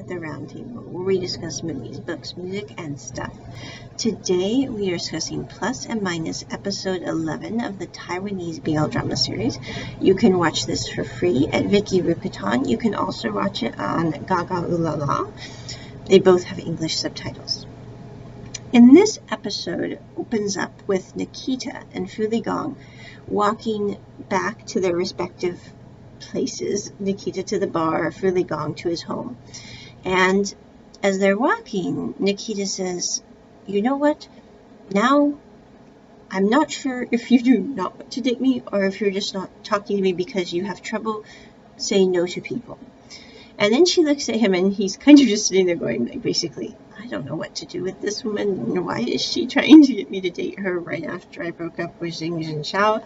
at the round table, where we discuss movies, books, music, and stuff. Today we are discussing Plus and Minus episode 11 of the Taiwanese BL drama series. You can watch this for free at Viki Rupitan. You can also watch it on Gaga Ulala. They both have English subtitles. In this episode opens up with Nikita and Fuligong walking back to their respective places, Nikita to the bar, Fuligong to his home. And as they're walking, Nikita says, "You know what? Now I'm not sure if you do not want to date me or if you're just not talking to me because you have trouble saying no to people." And then she looks at him and he's kind of just sitting there going, like, basically, I don't know what to do with this woman. Why is she trying to get me to date her right after I broke up with Xing Xiao?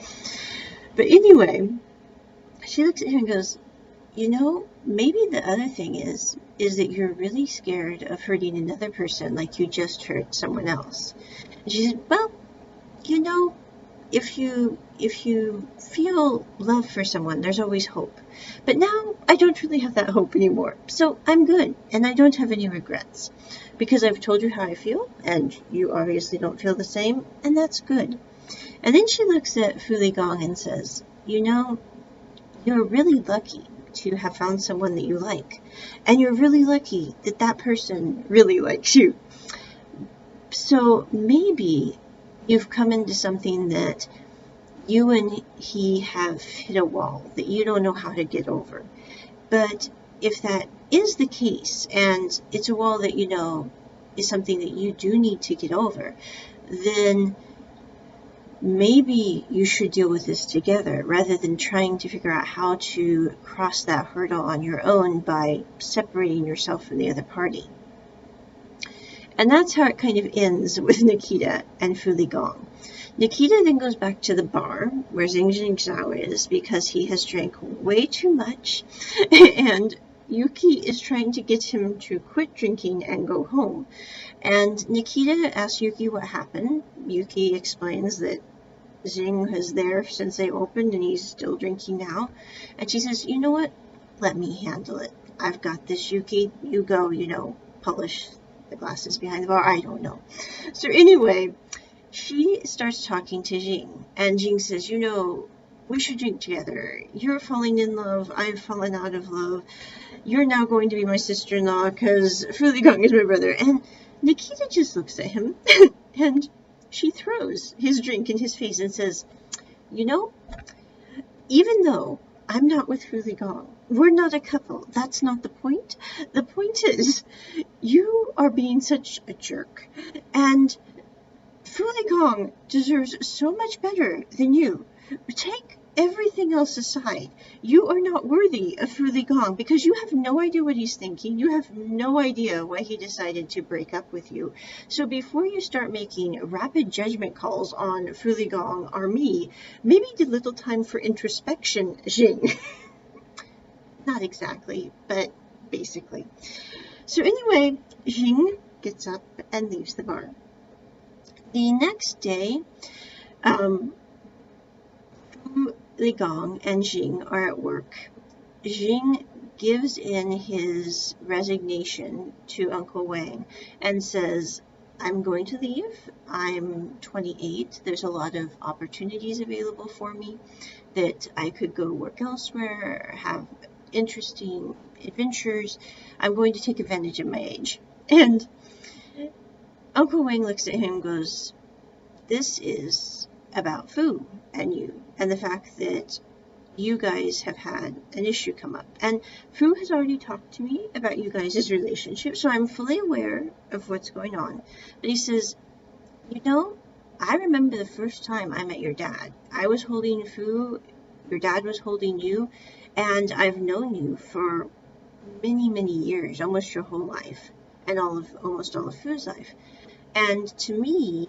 But anyway, she looks at him and goes, "You know, maybe the other thing is that you're really scared of hurting another person like you just hurt someone else." And she said, "Well, you know, if you feel love for someone, there's always hope. But now I don't really have that hope anymore. So I'm good, and I don't have any regrets. Because I've told you how I feel, and you obviously don't feel the same, and that's good." And then she looks at Fuligong and says, "You know, you're really lucky to have found someone that you like. And you're really lucky that that person really likes you. So maybe you've come into something that you and he have hit a wall that you don't know how to get over. But if that is the case, and it's a wall that you know is something that you do need to get over, then maybe you should deal with this together rather than trying to figure out how to cross that hurdle on your own by separating yourself from the other party." And that's how it kind of ends with Nikita and Fuligong. Nikita then goes back to the bar where Xing Xiao is because he has drank way too much and Yuki is trying to get him to quit drinking and go home. And Nikita asks Yuki what happened. Yuki explains that Xing was there since they opened and he's still drinking now. And she says, "You know what? Let me handle it. I've got this, Yuki. You go, polish the glasses behind the bar." I don't know. So anyway, she starts talking to Xing. And Xing says, "You know, we should drink together. You're falling in love. I've fallen out of love. You're now going to be my sister-in-law because Fuligong is my brother." And Nikita just looks at him and she throws his drink in his face and says, "You know, even though I'm not with Fuligong, we're not a couple. That's not the point. The point is you are being such a jerk. And Fuligong deserves so much better than you. Take everything else aside. You are not worthy of Fuligong because you have no idea what he's thinking. You have no idea why he decided to break up with you. So before you start making rapid judgment calls on Fuligong or me, maybe give little time for introspection, Xing." Not exactly, but basically. So anyway, Xing gets up and leaves the bar. The next day, Fuligong and Xing are at work. Xing gives in his resignation to Uncle Wang and says, "I'm going to leave. I'm 28. There's a lot of opportunities available for me that I could go work elsewhere, have interesting adventures. I'm going to take advantage of my age." And Uncle Wang looks at him and goes, "This is about Fu and you, and the fact that you guys have had an issue come up. And Fu has already talked to me about you guys' relationship, so I'm fully aware of what's going on." But he says, "You know, I remember the first time I met your dad. I was holding Fu, your dad was holding you, and I've known you for many, many years, almost your whole life, and almost all of Fu's life. And to me,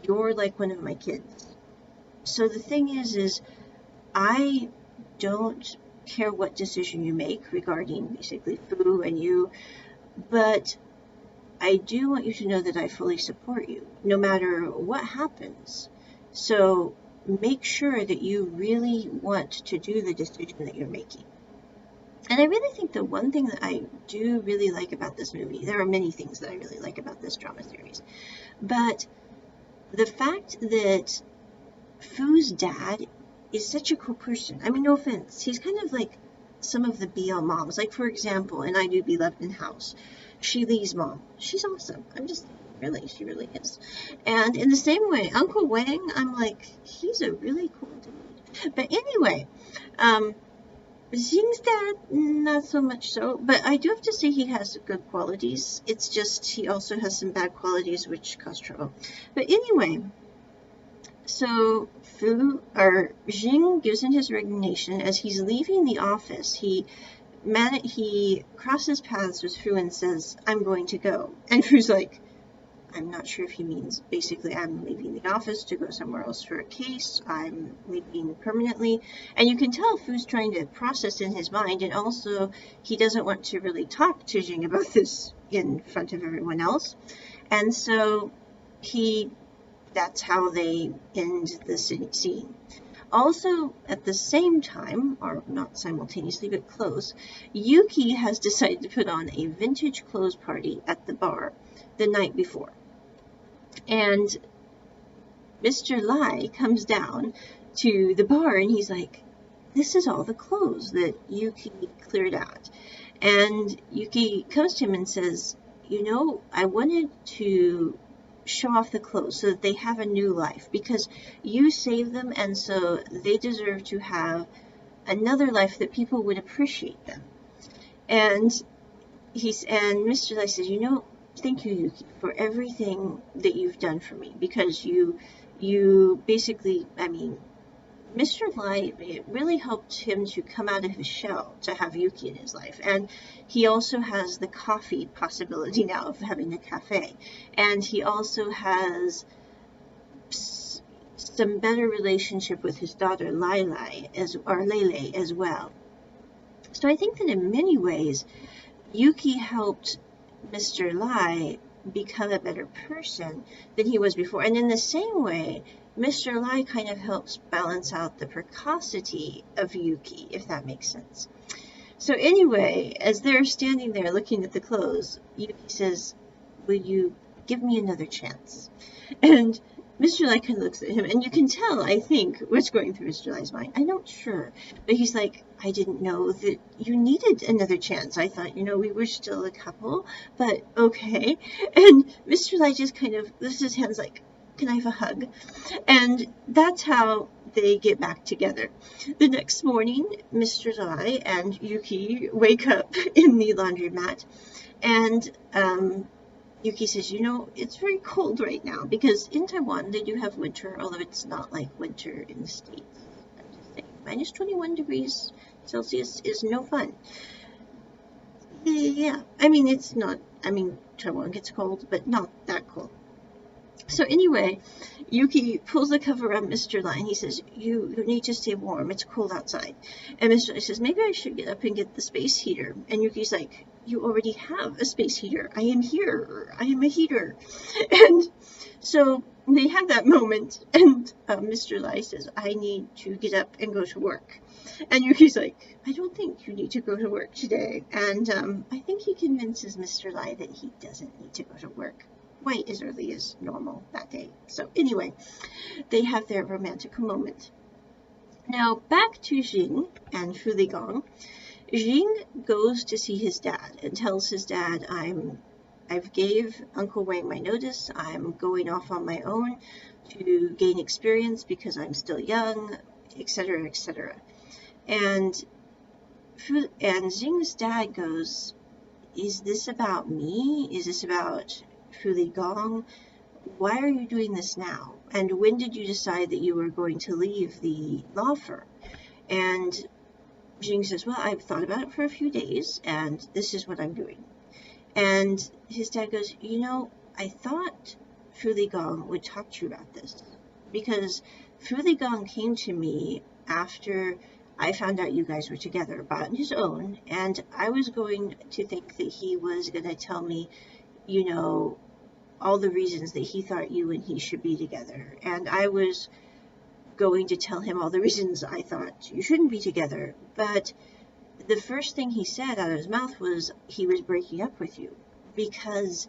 you're like one of my kids. So the thing is I don't care what decision you make regarding basically Fu and you, but I do want you to know that I fully support you, no matter what happens. So make sure that you really want to do the decision that you're making." And I really think the one thing that I do really like about this movie, there are many things that I really like about this drama series, but the fact that Fu's dad is such a cool person. I mean, no offense, he's kind of like some of the BL moms. Like, for example, in I Do Be Loved in House, Lee's mom. She's awesome. I'm just, really, she really is. And in the same way, Uncle Wang, I'm like, he's a really cool dude. But anyway, Xing's dad, not so much so, but I do have to say he has good qualities. It's just he also has some bad qualities which cause trouble. But anyway, so Jing gives in his resignation. As he's leaving the office, he crosses paths with Fu and says, "I'm going to go." And Fu's like, I'm not sure if he means basically I'm leaving the office to go somewhere else for a case. I'm leaving permanently. And you can tell Fu's trying to process in his mind, and also he doesn't want to really talk to Jing about this in front of everyone else. And so that's how they end the scene. Also, at the same time, or not simultaneously, but close, Yuki has decided to put on a vintage clothes party at the bar the night before. And Mr. Lai comes down to the bar and he's like, this is all the clothes that Yuki cleared out. And Yuki comes to him and says, you know, I wanted to show off the clothes so that they have a new life because you saved them, and so they deserve to have another life that people would appreciate them. And Mr. Lai says, you know, thank you, Yuki, for everything that you've done for me, because you basically, I mean, Mr. Lai, it really helped him to come out of his shell to have Yuki in his life. And he also has the coffee possibility now of having a cafe. And he also has some better relationship with his daughter Lele as well. So I think that in many ways, Yuki helped Mr. Lai become a better person than he was before. And in the same way, Mr. Lai kind of helps balance out the precocity of Yuki, if that makes sense. So anyway, as they're standing there looking at the clothes, Yuki says, will you give me another chance? And Mr. Lai kind of looks at him, and you can tell, I think, what's going through Mr. Lai's mind. I'm not sure, but he's like, I didn't know that you needed another chance. I thought, you know, we were still a couple, but okay. And Mr. Lai just kind of lifts his hands like, can I have a hug? And that's how they get back together. The next morning, Mr. Lai and Yuki wake up in the laundromat, and Yuki says, you know, it's very cold right now, because in Taiwan they do have winter, although it's not like winter in the States. I'm just saying, minus 21 degrees Celsius is no fun. Yeah, I mean, it's not, I mean, Taiwan gets cold, but not that cold. So anyway, Yuki pulls the cover around Mr. Lai and he says, you need to stay warm, it's cold outside. And Mr. Lai says, maybe I should get up and get the space heater. And Yuki's like, you already have a space heater. I am here. I am a heater. And so they have that moment, and Mr. Lai says, I need to get up and go to work. And Yuki's like, I don't think you need to go to work today. And I think he convinces Mr. Lai that he doesn't need to go to work quite as early as normal that day. So anyway, they have their romantic moment. Now back to Jing and Fu Ligong. Jing goes to see his dad and tells his dad, I've gave Uncle Wang my notice. I'm going off on my own to gain experience because I'm still young, etc., etc. And Jing's dad goes, is this about me? Is this about Fu Ligong? Why are you doing this now? And when did you decide that you were going to leave the law firm? And Jing says, well, I've thought about it for a few days, and this is what I'm doing. And his dad goes, you know, I thought Fu Ligong would talk to you about this, because Fu Ligong came to me after I found out you guys were together on his own, and I was going to think that he was going to tell me, you know, all the reasons that he thought you and he should be together. And I was going to tell him all the reasons I thought you shouldn't be together. But the first thing he said out of his mouth was he was breaking up with you because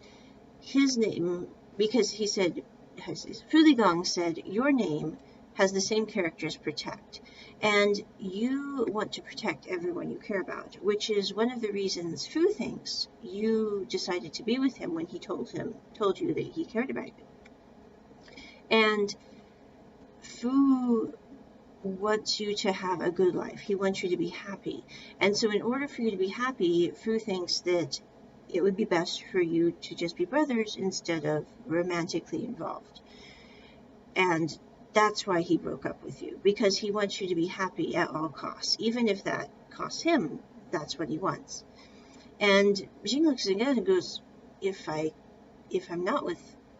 he said, Fu Ligong said, your name has the same character as protect, and you want to protect everyone you care about, which is one of the reasons Fu thinks you decided to be with him when he told you that he cared about you. And Fu wants you to have a good life. He wants you to be happy. And so in order for you to be happy, Fu thinks that it would be best for you to just be brothers instead of romantically involved. And that's why he broke up with you, because he wants you to be happy at all costs. Even if that costs him, that's what he wants. And Jing looks again and goes, if I'm not with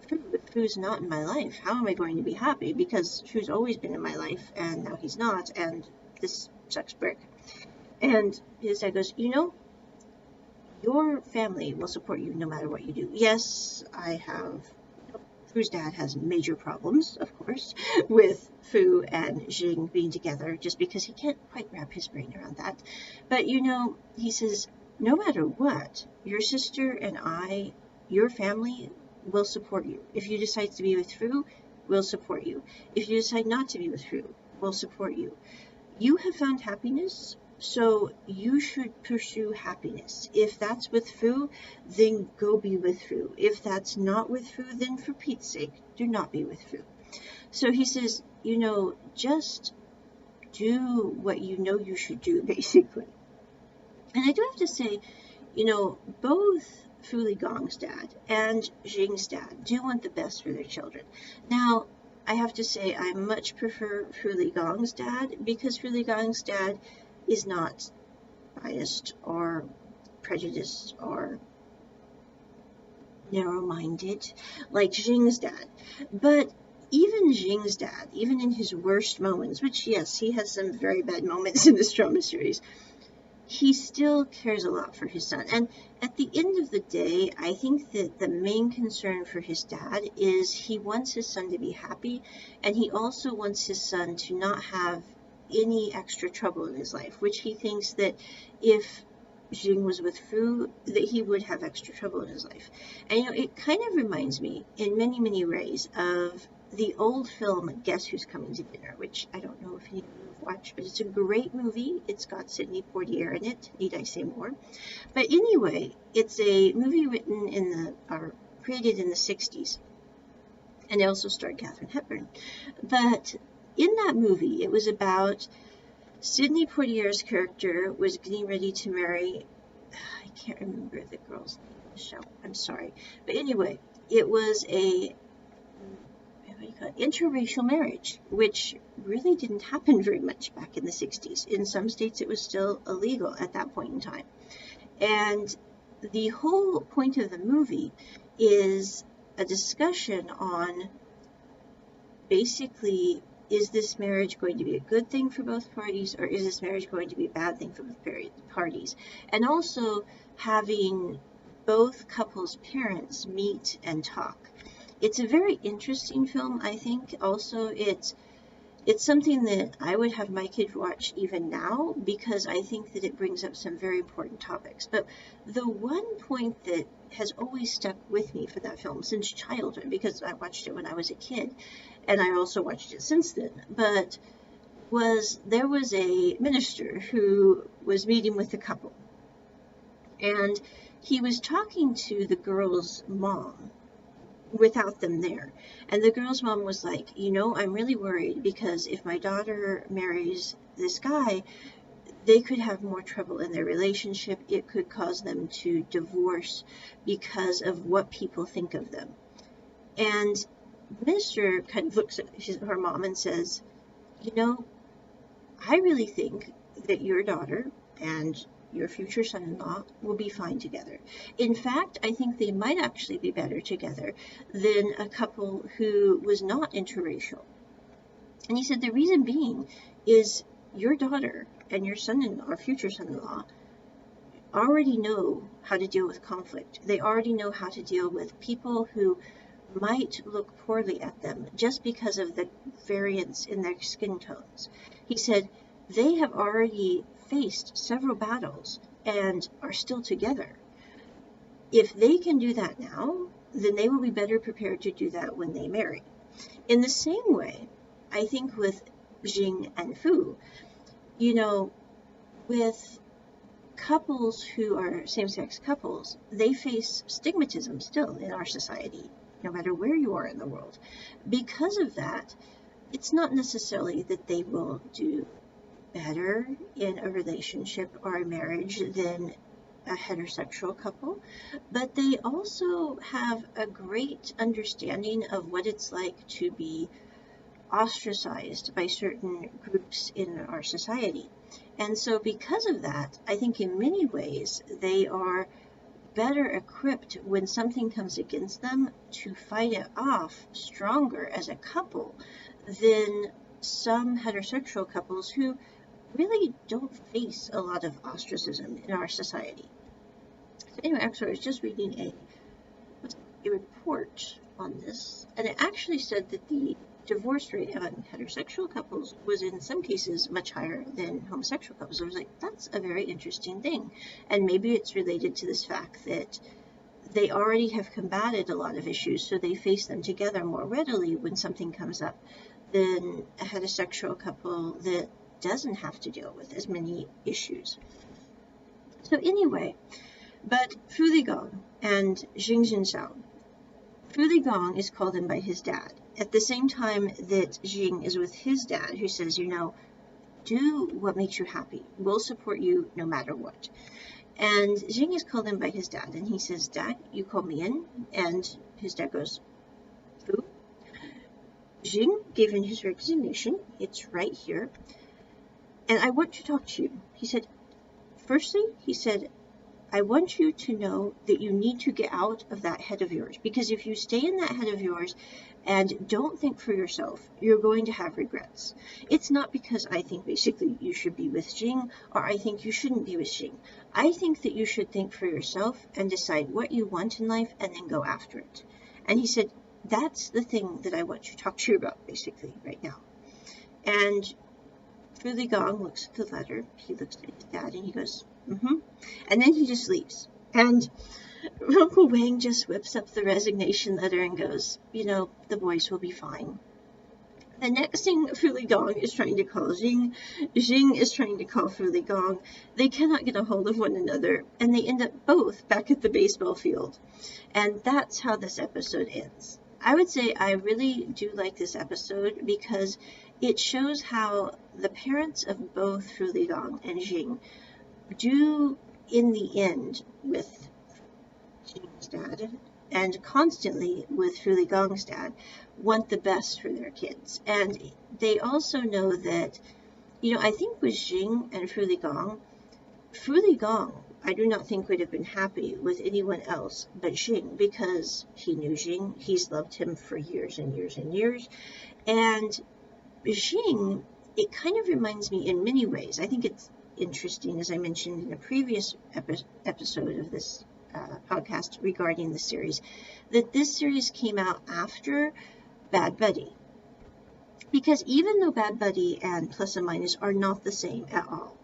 Fu, if Fu's not in my life, how am I going to be happy? Because Fu's always been in my life, and now he's not, and this sucks brick. And his dad goes, your family will support you no matter what you do. Yes, Fu's dad has major problems, of course, with Fu and Jing being together, just because he can't quite wrap his brain around that. But, he says, no matter what, your sister and I, your family, will support you. If you decide to be with Fu, we'll support you. If you decide not to be with Fu, we'll support you. You have found happiness, so you should pursue happiness. If that's with Fu, then go be with Fu. If that's not with Fu, then for Pete's sake, do not be with Fu. So he says, just do what you know you should do, basically. And I do have to say, both Fu Ligong's dad and Jing's dad do want the best for their children. Now, I have to say I much prefer Fu Ligong's dad, because Fu Ligong's dad is not biased or prejudiced or narrow-minded like Jing's dad. But even Jing's dad, even in his worst moments, which yes, he has some very bad moments in this drama series, he still cares a lot for his son. And at the end of the day, I think that the main concern for his dad is he wants his son to be happy, and he also wants his son to not have any extra trouble in his life, which he thinks that if Jing was with Fu, that he would have extra trouble in his life. And it kind of reminds me in many, many ways of the old film Guess Who's Coming to Dinner, which I don't know if any of you have watched, but it's a great movie. It's got Sidney Poitier in it. Need I say more? But anyway, it's a movie created in the 60s, and it also starred Katharine Hepburn. But in that movie, it was about Sidney Poitier's character was getting ready to marry, I can't remember the girl's name in the show, I'm sorry. But anyway, it was a interracial marriage, which really didn't happen very much back in the 60s. In some states, it was still illegal at that point in time. And the whole point of the movie is a discussion on basically, is this marriage going to be a good thing for both parties, or is this marriage going to be a bad thing for both parties? And also having both couples' parents meet and talk. It's a very interesting film, I think. Also, it's something that I would have my kids watch even now, because I think that it brings up some very important topics. But the one point that has always stuck with me for that film since childhood, because I watched it when I was a kid, and I also watched it since then, but there was a minister who was meeting with a couple, and he was talking to the girl's mom without them there. And the girl's mom was like, I'm really worried, because if my daughter marries this guy, they could have more trouble in their relationship. It could cause them to divorce because of what people think of them. And the minister kind of looks at her mom and says, I really think that your daughter and your future son-in-law will be fine together. In fact, I think they might actually be better together than a couple who was not interracial. And he said the reason being is your daughter and your son-in-law or future son-in-law already know how to deal with conflict. They already know how to deal with people who might look poorly at them just because of the variance in their skin tones. He said they have already faced several battles and are still together. If they can do that now, then they will be better prepared to do that when they marry. In the same way, I think with Jing and Fu, you know, with couples who are same-sex couples, they face stigmatism still in our society, no matter where you are in the world. Because of that, it's not necessarily that they will do better in a relationship or a marriage than a heterosexual couple, but they also have a great understanding of what it's like to be ostracized by certain groups in our society. And so because of that, I think in many ways they are better equipped when something comes against them to fight it off stronger as a couple than some heterosexual couples who really don't face a lot of ostracism in our society. So anyway, actually, I was just reading a report on this, and it actually said that the divorce rate among heterosexual couples was in some cases much higher than homosexual couples. I was like, that's a very interesting thing. And maybe it's related to this fact that they already have combated a lot of issues, so they face them together more readily when something comes up than a heterosexual couple that doesn't have to deal with as many issues. So anyway, but Fu Ligong and Jing Jinxiao, Fu Ligong is called in by his dad at the same time that Jing is with his dad, who says, you know, do what makes you happy. We'll support you no matter what. And Jing is called in by his dad, and he says, Dad, you call me in. And his dad goes, Fu? Jing gave in his resignation. It's right here. And I want to talk to you. He said, firstly, he said, I want you to know that you need to get out of that head of yours, because if you stay in that head of yours and don't think for yourself, you're going to have regrets. It's not because I think basically you should be with Jing or I think you shouldn't be with Jing. I think that you should think for yourself and decide what you want in life and then go after it. And he said, that's the thing that I want to talk to you about basically right now. And Fu Ligong looks at the letter. He looks at his dad and he goes, and then he just leaves. And Uncle Wang just whips up the resignation letter and goes, you know, the boys will be fine. The next thing, Fu Ligong is trying to call Jing. Jing is trying to call Fu Ligong. They cannot get a hold of one another, and they end up both back at the baseball field. And that's how this episode ends. I would say I really do like this episode because it shows how the parents of both Fu Ligong and Jing do, in the end, with Jing's dad and constantly with Fu Ligong's dad, want the best for their kids. And they also know that, you know, I think with Jing and Fu Ligong, I do not think would have been happy with anyone else but Jing, because he knew Jing. He's loved him for years and years and years. And Jing, it kind of reminds me in many ways. I think it's interesting, as I mentioned in a previous episode of this podcast regarding the series, that this series came out after Bad Buddy. Because even though Bad Buddy and Plus and Minus are not the same at all,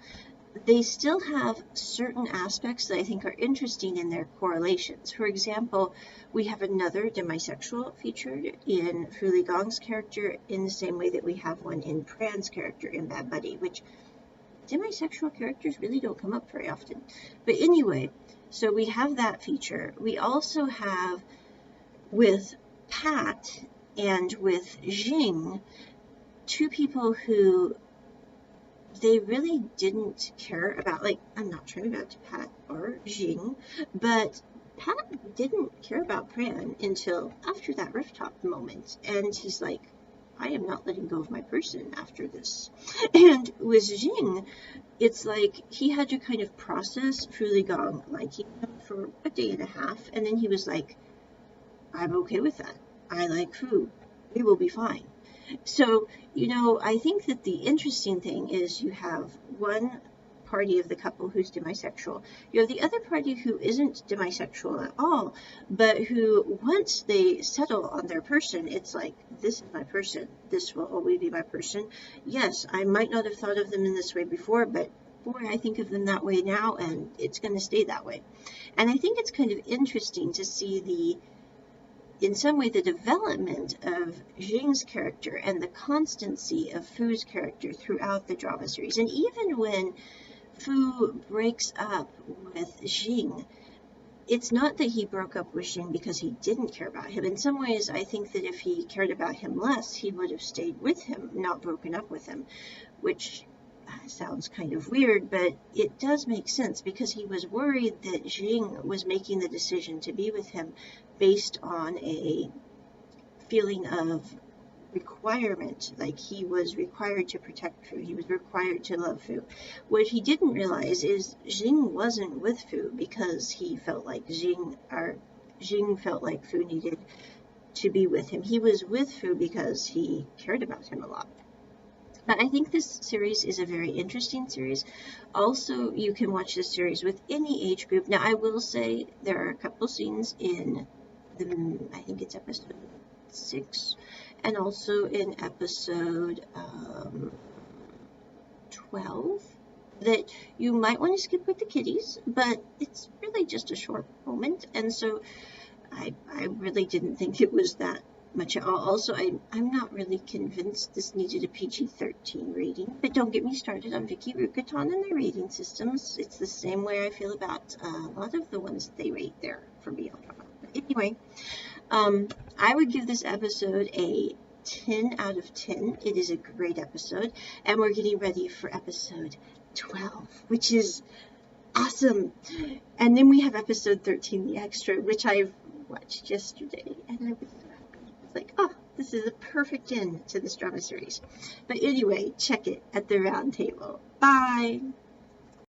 they still have certain aspects that I think are interesting in their correlations. For example, we have another demisexual featured in Fu Ligong's character in the same way that we have one in Pran's character in Bad Buddy, which demisexual characters really don't come up very often. But anyway, so we have that feature. We also have, with Pat and with Jing, two people who they really didn't care about, like, I'm not trying to go to Pat or Jing, but Pat didn't care about Pran until after that rooftop moment. And he's like, I am not letting go of my person after this. And with Jing, it's like he had to kind of process Fu Ligong liking him for a day and a half, and then he was like, I'm okay with that. I like Fu. We will be fine. So, you know, I think that the interesting thing is you have one party of the couple who's demisexual. You have the other party who isn't demisexual at all, but who, once they settle on their person, it's like, this is my person. This will always be my person. Yes, I might not have thought of them in this way before, but boy, I think of them that way now, and it's going to stay that way. And I think it's kind of interesting to see in some way, the development of Jing's character and the constancy of Fu's character throughout the drama series. And even when Fu breaks up with Jing, it's not that he broke up with Jing because he didn't care about him. In some ways, I think that if he cared about him less, he would have stayed with him, not broken up with him, which sounds kind of weird, but it does make sense because he was worried that Jing was making the decision to be with him based on a feeling of requirement, like he was required to protect Fu, he was required to love Fu. What he didn't realize is Jing wasn't with Fu because he felt like Jing felt like Fu needed to be with him. He was with Fu because he cared about him a lot. But I think this series is a very interesting series. Also, you can watch this series with any age group. Now, I will say there are a couple scenes in I think it's episode 6, and also in episode 12, that you might want to skip with the kiddies, but it's really just a short moment, and so I really didn't think it was that much. Also, I'm not really convinced this needed a PG-13 rating, but don't get me started on Vicky Rukaton and their rating systems. It's the same way I feel about a lot of the ones they rate there for BL drama. But anyway, I would give this episode a 10 out of 10. It is a great episode, and we're getting ready for episode 12, which is awesome. And then we have episode 13, the extra, which I watched yesterday, and I was like, oh, this is a perfect end to this drama series. But anyway, check it at the round table. Bye.